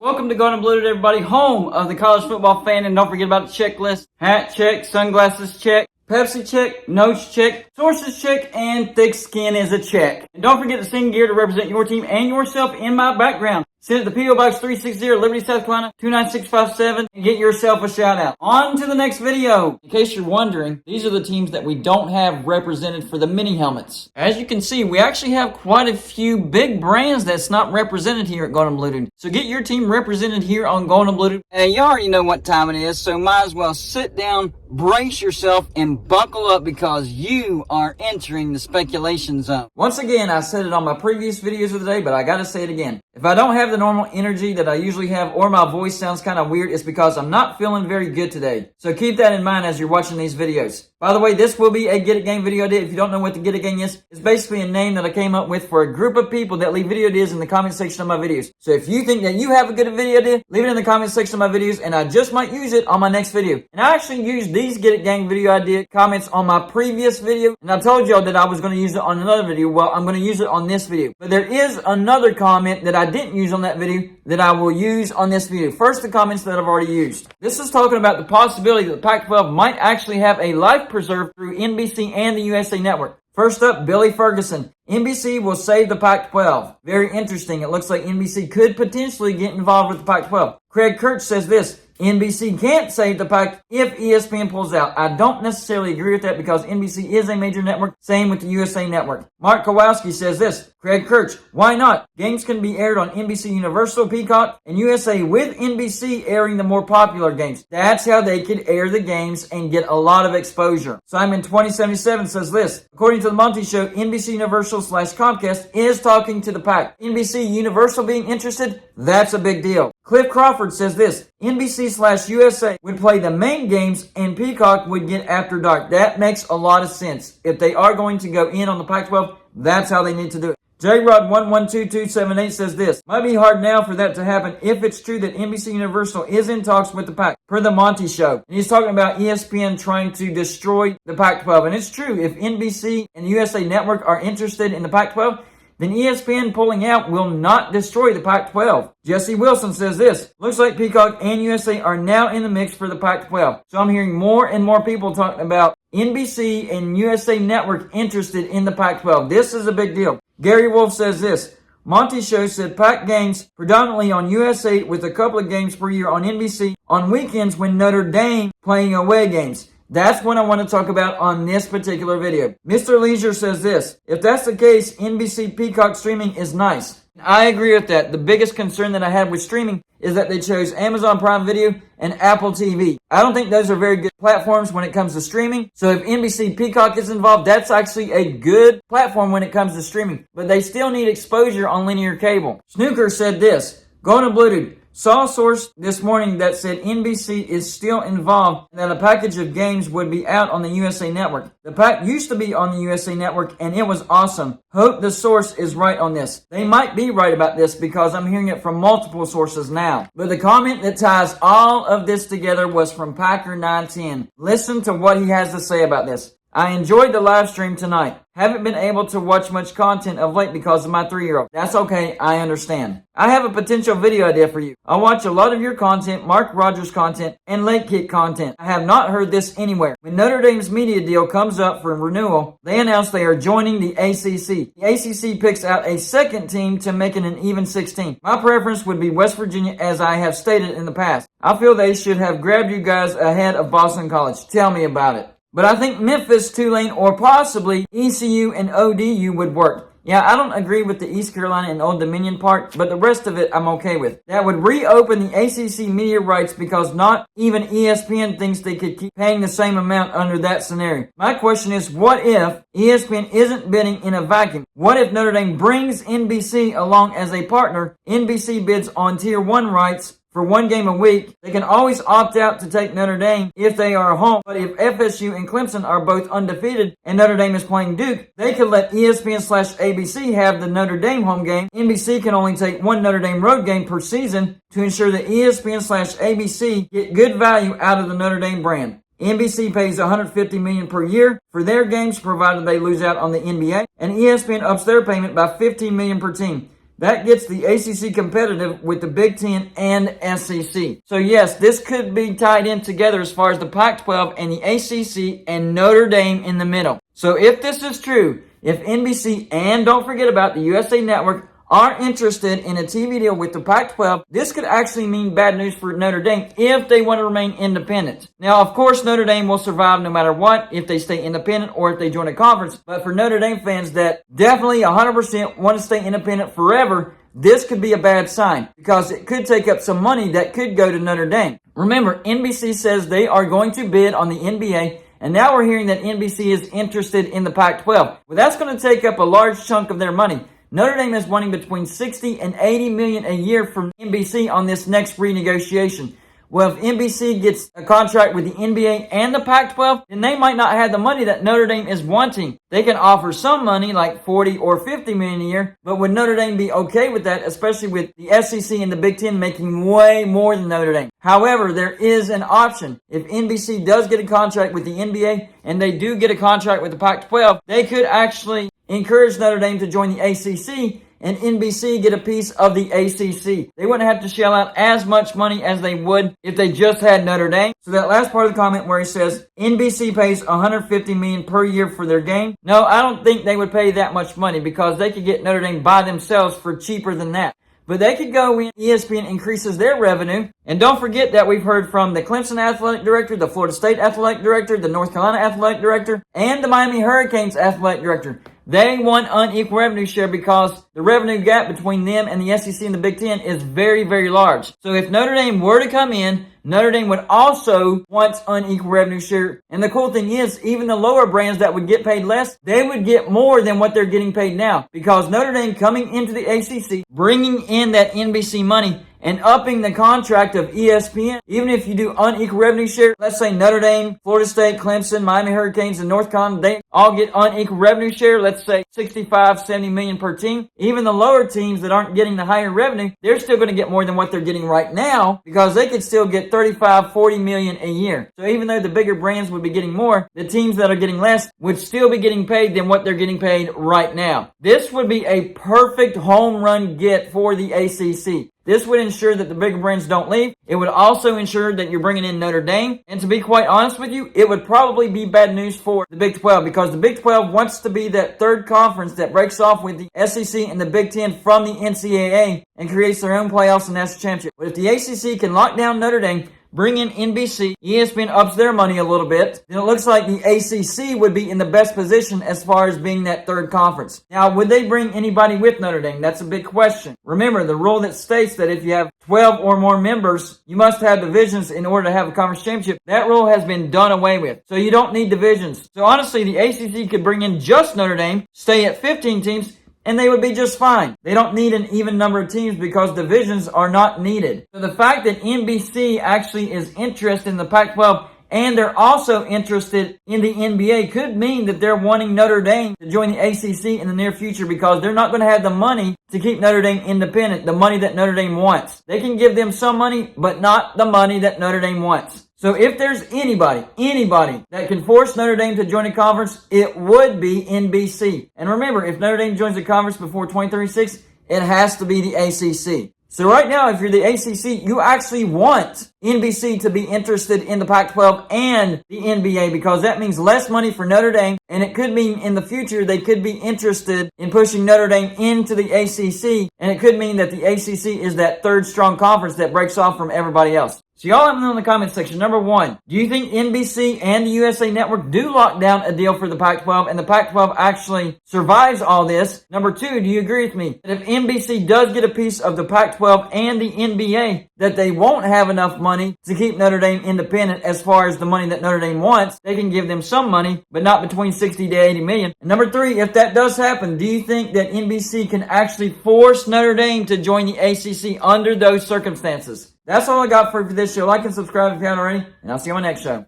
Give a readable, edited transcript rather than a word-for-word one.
Welcome to Golden Blue, everybody, home of the college football fan. And don't forget about the checklist. Hat check, sunglasses check, Pepsi check, notes check, sources check, and thick skin is a check. And don't forget to sing gear to represent your team and yourself in my background. Send it to P.O. Box 360, Liberty, South Carolina, 29657, and get yourself a shout out. On to the next video. In case you're wondering, these are the teams that we don't have represented for the mini helmets. As you can see, we actually have quite a few big brands that's not represented here at Golden Blue. So get your team represented here on Golden Blue. Hey, you already know what time it is, so might as well sit down, brace yourself, and buckle up because you are entering the speculation zone. Once again, I said it on my previous videos of the day, but I gotta say it again. If I don't have the normal energy that I usually have, or my voice sounds kind of weird, it's because I'm not feeling very good today. So keep that in mind as you're watching these videos. By the way, this will be a Get It Game video idea. If you don't know what the Get It Game is, it's basically a name that I came up with for a group of people that leave video ideas in the comment section of my videos. So if you think that you have a good video idea, leave it in the comment section of my videos, and I just might use it on my next video. And I actually used these Get It Game video idea comments on my previous video, and I told y'all that I was going to use it on another video. Well, I'm going to use it on this video. But there is another comment that I didn't use on that video that I will use on this video. First, the comments that I've already used. This is talking about the possibility that the Pac-12 might actually have a life preserved through NBC and the USA Network. First up, Billy Ferguson. NBC will save the Pac-12. Very interesting. It looks like NBC could potentially get involved with the Pac-12. Craig Kirch says this: NBC can't save the Pac if ESPN pulls out. I don't necessarily agree with that because NBC is a major network. Same with the USA Network. Mark Kowalski says this: Craig Kirch, why not? Games can be aired on NBC Universal, Peacock, and USA with NBC airing the more popular games. That's how they could air the games and get a lot of exposure. Simon 2077 says this: according to the Monty Show, NBC Universal / Comcast is talking to the Pac. NBC Universal being interested? That's a big deal. Cliff Crawford says this: NBC / USA would play the main games and Peacock would get After Dark. That makes a lot of sense. If they are going to go in on the Pac-12, that's how they need to do it. JRod112278 says this: might be hard now for that to happen if it's true that NBC Universal is in talks with the Pac, per the Monty Show. And he's talking about ESPN trying to destroy the Pac-12. And it's true, if NBC and the USA Network are interested in the Pac-12, then ESPN pulling out will not destroy the Pac-12. Jesse Wilson says this: looks like Peacock and USA are now in the mix for the Pac-12. So I'm hearing more and more people talking about NBC and USA Network interested in the Pac-12. This is a big deal. Gary Wolf says this: Monty Show said Pac games predominantly on USA with a couple of games per year on NBC on weekends when Notre Dame playing away games. That's what I want to talk about on this particular video. Mr. Leisure says this: if that's the case, NBC Peacock streaming is nice. I agree with that. The biggest concern that I had with streaming is that they chose Amazon Prime Video and Apple TV. I don't think those are very good platforms when it comes to streaming. So if NBC Peacock is involved, that's actually a good platform when it comes to streaming. But they still need exposure on linear cable. Snooker said this: Golden Blue, saw a source this morning that said NBC is still involved and that a package of games would be out on the USA Network. The pack used to be on the USA Network and it was awesome. Hope the source is right on this. They might be right about this because I'm hearing it from multiple sources now. But the comment that ties all of this together was from Packer910. Listen to what he has to say about this. I enjoyed the live stream tonight. Haven't been able to watch much content of late because of my 3-year-old. That's okay, I understand. I have a potential video idea for you. I watch a lot of your content, Mark Rogers content, and Late Kick content. I have not heard this anywhere. When Notre Dame's media deal comes up for renewal, they announce they are joining the ACC. The ACC picks out a second team to make it an even 16. My preference would be West Virginia, as I have stated in the past. I feel they should have grabbed you guys ahead of Boston College. Tell me about it. But I think Memphis, Tulane, or possibly ECU and ODU would work. Yeah, I don't agree with the East Carolina and Old Dominion part, but the rest of it I'm okay with. That would reopen the ACC media rights because not even ESPN thinks they could keep paying the same amount under that scenario. My question is, what if ESPN isn't bidding in a vacuum? What if Notre Dame brings NBC along as a partner? NBC bids on Tier 1 rights for one game a week. They can always opt out to take Notre Dame if they are home. But if FSU and Clemson are both undefeated and Notre Dame is playing Duke, they could let ESPN/ABC have the Notre Dame home game. NBC can only take one Notre Dame road game per season to ensure that ESPN/ABC get good value out of the Notre Dame brand. NBC pays $150 million per year for their games provided they lose out on the NBA, and ESPN ups their payment by $15 million per team. That gets the ACC competitive with the Big Ten and SEC. So yes, this could be tied in together as far as the Pac-12 and the ACC and Notre Dame in the middle. So if this is true, if NBC and don't forget about the USA Network are interested in a TV deal with the Pac-12, this could actually mean bad news for Notre Dame if they want to remain independent. Now, of course, Notre Dame will survive no matter what if they stay independent or if they join a conference. But for Notre Dame fans that definitely 100% want to stay independent forever, this could be a bad sign because it could take up some money that could go to Notre Dame. Remember, NBC says they are going to bid on the NBA, and now we're hearing that NBC is interested in the Pac-12. Well, that's going to take up a large chunk of their money. Notre Dame is wanting between $60 and $80 million a year from NBC on this next renegotiation. Well, if NBC gets a contract with the NBA and the Pac-12, then they might not have the money that Notre Dame is wanting. They can offer some money, like $40 or $50 million a year, but would Notre Dame be okay with that, especially with the SEC and the Big Ten making way more than Notre Dame? However, there is an option. If NBC does get a contract with the NBA and they do get a contract with the Pac-12, they could actually encourage Notre Dame to join the ACC and NBC get a piece of the ACC. They wouldn't have to shell out as much money as they would if they just had Notre Dame. So that last part of the comment where he says NBC pays $150 million per year for their game. No, I don't think they would pay that much money because they could get Notre Dame by themselves for cheaper than that. But they could go when ESPN increases their revenue. And don't forget that we've heard from the Clemson athletic director, the Florida State athletic director, the North Carolina athletic director, and the Miami Hurricanes athletic director. They want unequal revenue share because the revenue gap between them and the SEC and the Big Ten is very, very large. So if Notre Dame were to come in, Notre Dame would also want unequal revenue share. And the cool thing is, even the lower brands that would get paid less, they would get more than what they're getting paid now. Because Notre Dame coming into the ACC, bringing in that NBC money, and upping the contract of ESPN, even if you do unequal revenue share, let's say Notre Dame, Florida State, Clemson, Miami Hurricanes, and North Carolina, they all get unequal revenue share, let's say $65-70 million per team. Even the lower teams that aren't getting the higher revenue, they're still going to get more than what they're getting right now because they could still get $35-40 million a year. So even though the bigger brands would be getting more, the teams that are getting less would still be getting paid than what they're getting paid right now. This would be a perfect home run get for the ACC. This would ensure that the bigger brands don't leave. It would also ensure that you're bringing in Notre Dame. And to be quite honest with you, it would probably be bad news for the Big 12 because the Big 12 wants to be that third conference that breaks off with the SEC and the Big 10 from the NCAA and creates their own playoffs and national championship. But if the ACC can lock down Notre Dame, bring in NBC, ESPN ups their money a little bit, then it looks like the ACC would be in the best position as far as being that third conference. Now, would they bring anybody with Notre Dame? That's a big question. Remember, the rule that states that if you have 12 or more members, you must have divisions in order to have a conference championship. That rule has been done away with. So you don't need divisions. So honestly, the ACC could bring in just Notre Dame, stay at 15 teams, and they would be just fine. They don't need an even number of teams because divisions are not needed. So the fact that NBC actually is interested in the Pac-12 and they're also interested in the NBA could mean that they're wanting Notre Dame to join the ACC in the near future because they're not going to have the money to keep Notre Dame independent, the money that Notre Dame wants. They can give them some money, but not the money that Notre Dame wants. So if there's anybody that can force Notre Dame to join a conference, it would be NBC. And remember, if Notre Dame joins a conference before 2036, it has to be the ACC. So right now, if you're the ACC, you actually want NBC to be interested in the Pac-12 and the NBA because that means less money for Notre Dame, and it could mean in the future they could be interested in pushing Notre Dame into the ACC, and it could mean that the ACC is that third strong conference that breaks off from everybody else. So y'all let me know in the comment section. Number one, do you think NBC and the USA Network do lock down a deal for the Pac-12 and the Pac-12 actually survives all this? Number two, do you agree with me that if NBC does get a piece of the Pac-12 and the NBA, that they won't have enough money to keep Notre Dame independent as far as the money that Notre Dame wants? They can give them some money, but not between 60 to 80 million. And number three, if that does happen, do you think that NBC can actually force Notre Dame to join the ACC under those circumstances? That's all I got for this show. Like and subscribe if you haven't already, and I'll see you on my next show.